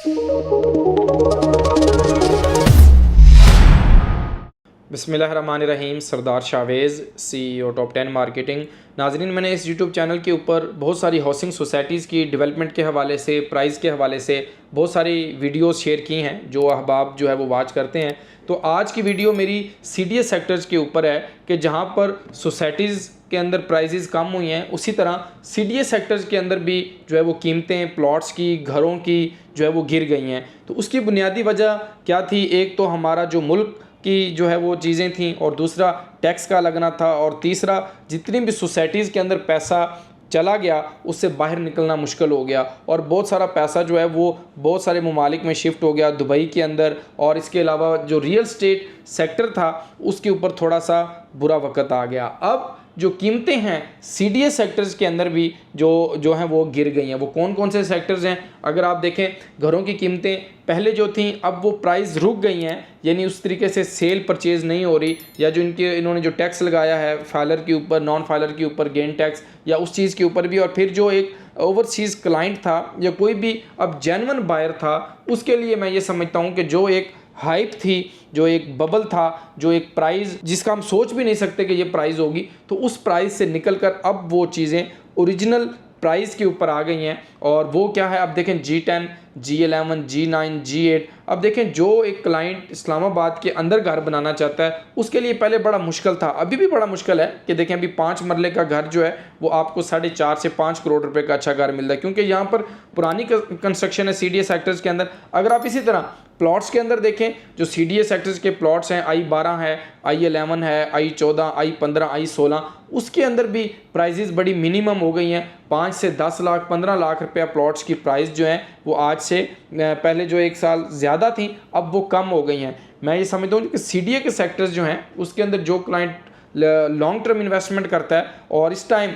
बिस्मिल्लाहिर्रहमानिर्रहीम। सरदार Chavez, CEO top 10 marketing. नाज़रीन, मैंने इस यूट्यूब चैनल के ऊपर बहुत सारी हाउसिंग सोसाइटीज़ की डेवलपमेंट के हवाले से, प्राइस के हवाले से बहुत सारी वीडियोस शेयर की हैं जो अहबाब जो है वो वाच करते हैं। तो आज की वीडियो मेरी CDS सेक्टर्स के ऊपर है कि जहाँ पर सोसाइटीज़ के अंदर प्राइजेज़ कम हुई हैं, उसी तरह CDS सेक्टर्स के अंदर भी जो है वो कीमतें प्लॉट्स की, घरों की जो है वो गिर गई हैं। तो उसकी बुनियादी वजह क्या थी? एक तो हमारा जो मुल्क की जो है वो चीज़ें थी, और दूसरा टैक्स का लगना था, और तीसरा जितनी भी सोसाइटीज़ के अंदर पैसा चला गया उससे बाहर निकलना मुश्किल हो गया, और बहुत सारा पैसा जो है वो बहुत सारे ममालिक में शिफ्ट हो गया, दुबई के अंदर। और इसके अलावा जो रियल स्टेट सेक्टर था उसके ऊपर थोड़ा सा बुरा वक्त आ गया। अब जो कीमतें हैं CDS सेक्टर्स के अंदर भी जो हैं वो गिर गई हैं। वो कौन कौन से सेक्टर्स हैं? अगर आप देखें, घरों की कीमतें पहले जो थी अब वो प्राइस रुक गई हैं, यानी उस तरीके से सेल परचेज़ नहीं हो रही, या जो इन्होंने जो टैक्स लगाया है फाइलर के ऊपर, नॉन फाइलर के ऊपर गेन टैक्स, या उस चीज़ के ऊपर भी, और फिर जो एक ओवरसीज़ क्लाइंट था या कोई भी अब जेन्युइन बायर था, उसके लिए मैं ये समझता हूँ कि जो एक हाइप थी, जो एक बबल था, जो एक प्राइस जिसका हम सोच भी नहीं सकते कि ये प्राइस होगी, तो उस प्राइस से निकलकर अब वो चीज़ें ओरिजिनल प्राइस के ऊपर आ गई हैं। और वो क्या है? अब देखें G10, G11, G9, G8। अब देखें, जो एक क्लाइंट इस्लामाबाद के अंदर घर बनाना चाहता है उसके लिए पहले बड़ा मुश्किल था, अभी भी बड़ा मुश्किल है कि देखें अभी 5 मरले का घर जो है वो आपको 4.5 से 5 करोड़ रुपए का अच्छा घर मिल रहा है, क्योंकि यहाँ पर पुरानी कंस्ट्रक्शन है CDS सेक्टर्स के अंदर। अगर आप इसी तरह प्लॉट्स के अंदर देखें, जो CDS सेक्टर्स के प्लॉट्स हैं, I12 है, I11 है, I14, I15, I16, उसके अंदर भी प्राइजेस बड़ी मिनिमम हो गई हैं। 5 से 10 लाख 15 लाख रुपया प्लॉट्स की प्राइस जो है वो आज से पहले जो एक साल ज़्यादा थी अब वो कम हो गई हैं। मैं ये समझता हूँ कि CDS के सेक्टर्स जो हैं उसके अंदर जो क्लाइंट लॉन्ग टर्म इन्वेस्टमेंट करता है और इस टाइम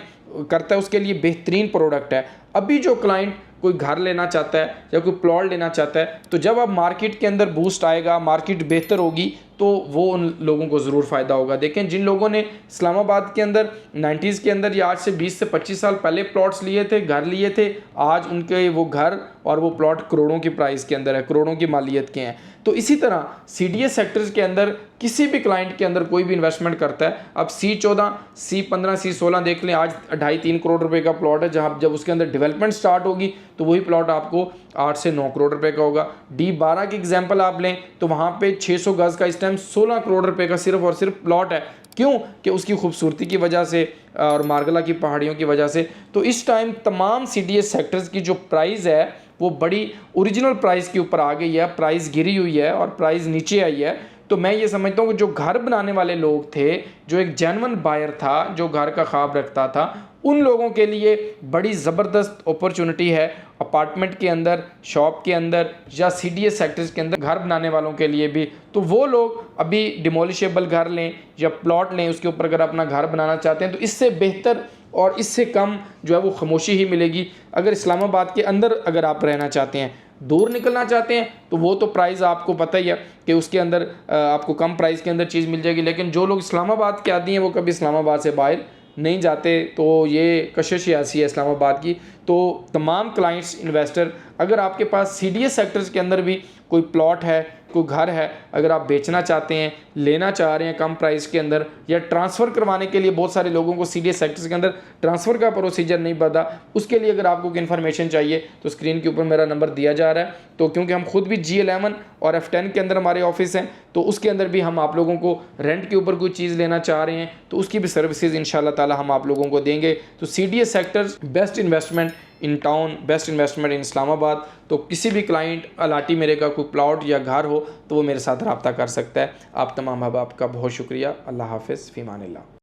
करता है उसके लिए बेहतरीन प्रोडक्ट है। अभी जो क्लाइंट कोई घर लेना चाहता है या कोई प्लॉट लेना चाहता है, तो जब अब मार्केट के अंदर बूस्ट आएगा, मार्केट बेहतर होगी, तो वो उन लोगों को ज़रूर फ़ायदा होगा। देखें, जिन लोगों ने इस्लामाबाद के अंदर 90s के अंदर या आज से 20 से 25 साल पहले प्लॉट्स लिए थे, घर लिए थे, आज उनके वो घर और वो प्लॉट करोड़ों की प्राइस के अंदर है, करोड़ों की मालियत के हैं। तो इसी तरह CDS सेक्टर्स के अंदर किसी भी क्लाइंट के अंदर कोई भी इन्वेस्टमेंट करता है, अब C14, C15, C16 देख लें, आज 2.5-3 करोड़ रुपए का प्लॉट है, जहाँ जब उसके अंदर डेवलपमेंट स्टार्ट होगी तो वही प्लॉट आपको 8 से 9 करोड़ रुपए का होगा। D12 की एग्जांपल आप लें तो वहाँ पे 600 गज़ का इस टाइम 16 करोड़ रुपए का सिर्फ और सिर्फ प्लॉट है। क्यों? कि उसकी खूबसूरती की वजह से और मार्गला की पहाड़ियों की वजह से। तो इस टाइम तमाम CDS सेक्टर्स की जो प्राइस है वो बड़ी ओरिजिनल प्राइस के ऊपर आ गई है, प्राइस गिरी हुई है और प्राइस नीचे आई है। तो मैं ये समझता हूँ कि जो घर बनाने वाले लोग थे, जो एक जेन्युइन बायर था, जो घर का ख्वाब रखता था, उन लोगों के लिए बड़ी ज़बरदस्त अपॉर्चुनिटी है अपार्टमेंट के अंदर, शॉप के अंदर, या CDS सेक्टर्स के अंदर घर बनाने वालों के लिए भी। तो वो लोग अभी डिमोलिशेबल घर लें या प्लॉट लें, उसके ऊपर अगर अपना घर बनाना चाहते हैं तो इससे बेहतर और इससे कम जो है वो खामोशी ही मिलेगी। अगर इस्लामाबाद के अंदर अगर आप रहना चाहते हैं, दूर निकलना चाहते हैं, तो वो तो प्राइस आपको पता ही है कि उसके अंदर आपको कम प्राइस के अंदर चीज़ मिल जाएगी। लेकिन जो लोग इस्लामाबाद के आदि हैं वो कभी इस्लामाबाद से बाहर नहीं जाते, तो ये कशिश ऐसी है इस्लामाबाद की। तो तमाम क्लाइंट्स, इन्वेस्टर, अगर आपके पास CDS सेक्टर्स के अंदर भी कोई प्लॉट है, कोई घर है, अगर आप बेचना चाहते हैं, लेना चाह रहे हैं कम प्राइस के अंदर, या ट्रांसफ़र करवाने के लिए बहुत सारे लोगों को CDS सेक्टर्स के अंदर ट्रांसफ़र का प्रोसीजर नहीं पता, उसके लिए अगर आपको इन्फॉर्मेशन चाहिए तो स्क्रीन के ऊपर मेरा नंबर दिया जा रहा है। तो क्योंकि हम खुद भी G11 और F10 के अंदर हमारे ऑफिस हैं, तो उसके अंदर भी हम आप लोगों को रेंट के ऊपर कोई चीज़ लेना चाह रहे हैं तो उसकी भी सर्विसेज इंशाल्लाह ताला हम आप लोगों को देंगे। तो CDS sectors best investment in town, best investment इन इस्लामाबाद। तो किसी भी क्लाइंट अलाटी मेरे का कोई प्लॉट या घर हो तो वो मेरे साथ रब्ता कर सकता है। आप तमाम अहबाब का बहुत शुक्रिया। अल्लाह हाफ़िज़, फ़ी अमानिल्लाह।